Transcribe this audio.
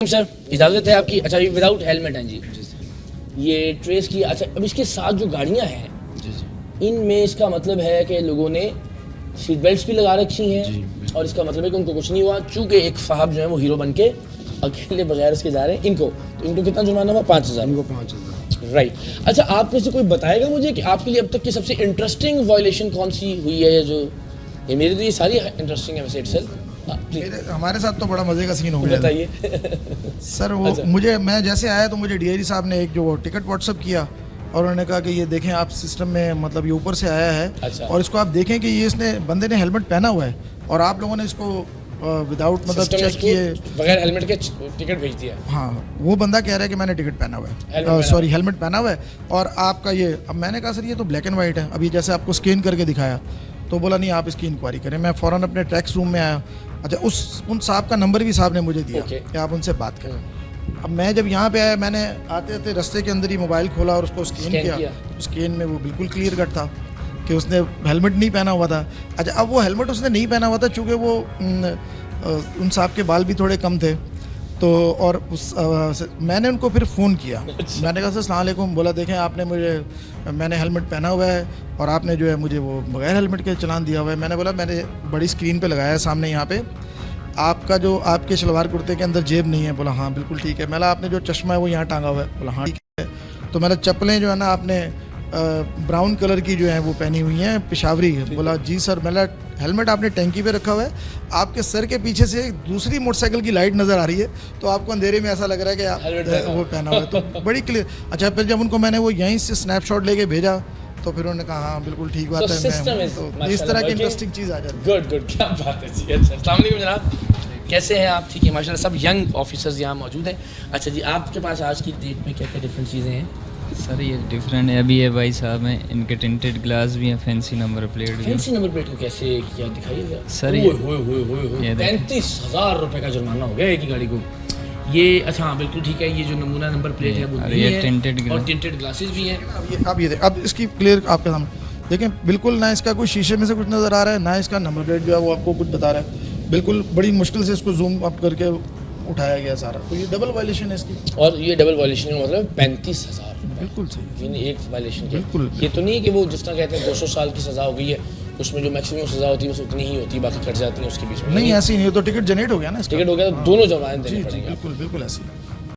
Sir इजाज़त है आपकी। अच्छा ये विदाउट हेलमेट हैं जी, ये ट्रेस किया। अच्छा अब इसके साथ जो गाड़ियाँ हैं इनमें इसका मतलब है कि लोगों ने सीट बेल्ट भी लगा रखी हैं और इसका मतलब है कि उनको कुछ नहीं हुआ, चूँकि एक साहब जो है वो हीरो बन के अकेले बगैर उसके जा रहे हैं। इनको कितना जुर्माना हुआ? 5,000। राइट। अच्छा आप में से कोई बताएगा मुझे कि आपके लिए अब तक की सबसे इंटरेस्टिंग वायलेशन कौन सी हुई है? जो ये मेरे तो ये सारी इंटरेस्टिंग है वैसे इटसेल्फ। हमारे साथ तो बड़ा मजे का सीन हो गया। बताइए सर वो अच्छा। मैं जैसे आया तो मुझे डीआईजी साहब ने एक जो टिकट व्हाट्सअप किया और उन्होंने कहा कि ये देखें आप सिस्टम में मतलब ये ऊपर से आया है। अच्छा। और इसको आप देखें कि ये इसने बंदे ने हेलमेट पहना हुआ है और आप लोगों ने इसको विदाउट मतलब चेक किए बगैर हेलमेट के टिकट भेज दिया। हाँ वो बंदा कह रहा है कि मैंने टिकट पहना हुआ है, सॉरी हेलमेट पहना हुआ है और आपका ये। अब मैंने कहा सर ये तो ब्लैक एंड वाइट है, अभी जैसे आपको स्कैन करके दिखाया तो बोला नहीं आप इसकी इंक्वायरी करें। मैं फ़ौरन अपने टैक्स रूम में आया। अच्छा उन साहब का नंबर भी साहब ने मुझे दिया कि आप उनसे बात करें। अब मैं जब यहाँ पे आया मैंने आते आते रास्ते के अंदर ही मोबाइल खोला और उसको स्कैन किया। स्कैन में वो बिल्कुल क्लियर कट था कि उसने हेलमेट नहीं पहना हुआ था। अच्छा अब वो हेलमेट उसने नहीं पहना हुआ था चूँकि वो उन साहब के बाल भी थोड़े कम थे तो और मैंने उनको फिर फ़ोन किया। मैंने कहा सर अस्सलाम वालेकुम। बोला देखें आपने मैंने हेलमेट पहना हुआ है और आपने जो है मुझे वो बगैर हेलमेट के चलान दिया हुआ है। मैंने बोला मैंने बड़ी स्क्रीन पे लगाया है सामने यहाँ पे, आपका जो आपके शलवार कुर्ते के अंदर जेब नहीं है। बोला हाँ बिल्कुल ठीक है। मैंने आपने जो चश्मा है वो यहाँ टांगा हुआ है। बोला हाँ ठीक है। तो मैंने चप्पलें जो है ना आपने ब्राउन कलर की जो है वो पहनी हुई हैं पेशावरी। बोला जी सर। मैंने हेलमेट आपने टैंकी पे रखा हुआ है, आपके सर के पीछे से दूसरी मोटरसाइकिल की लाइट नज़र आ रही है तो आपको अंधेरे में ऐसा लग रहा है कि आप वो पहना हुआ है। तो बड़ी क्लियर। अच्छा फिर जब उनको मैंने वो यहीं से स्नैपशॉट लेके भेजा तो फिर उन्होंने कहा हाँ बिल्कुल ठीक बात है। तो इस तरह की इंटरेस्टिंग चीज़ आ जाती है। गुड क्या बात है जी। अच्छा अस्सलाम वालेकुम जनाब, कैसे हैं आप? ठीक है माशाल्लाह, सब यंग ऑफिसर्स यहाँ मौजूद हैं। अच्छा जी आपके पास आज की डेट में क्या क्या डिफरेंट चीज़ें हैं? सर ये डिफरेंट है। अभी ये भाई साहब हैं, इनके टिंटेड ग्लास भी हैं, फैंसी नंबर प्लेट भी। फैंसी नंबर प्लेट को कैसे किया दिखाइएगा सर? ये 35,000 रुपये का जुर्माना हो गया एक ही गाड़ी को। ये अच्छा हाँ बिल्कुल ठीक है। ये जो नमूना नंबर प्लेट है वो नहीं है और टिंटेड ग्लासेस भी हैं। अब इसकी क्लियर आपके सामने देखें बिल्कुल ना इसका कोई शीशे में से कुछ नज़र आ रहा है ना इसका नंबर प्लेट जो है वो आपको कुछ बता रहा है। बिल्कुल बड़ी मुश्किल से इसको जूम अप करके उठाया गया सारा। तो ये डबल वायलेशन है इसकी। और ये डबल वायलेशन का मतलब 35,000 बिल्कुल सही। एक वायलेशन बिल्कुल ये तो नहीं कि वो जिस तरह कहते हैं 200 साल की सज़ा हो गई है, उसमें जो मैक्सिमम सज़ा होती है वो उतनी ही होती है, बाकी कट जाती है उसके बीच में। नहीं ऐसी नहीं, तो टिकट जनरेट हो गया ना, टिकट हो गया तो दोनों जमानत देनी पड़ेगी। बिल्कुल ऐसी।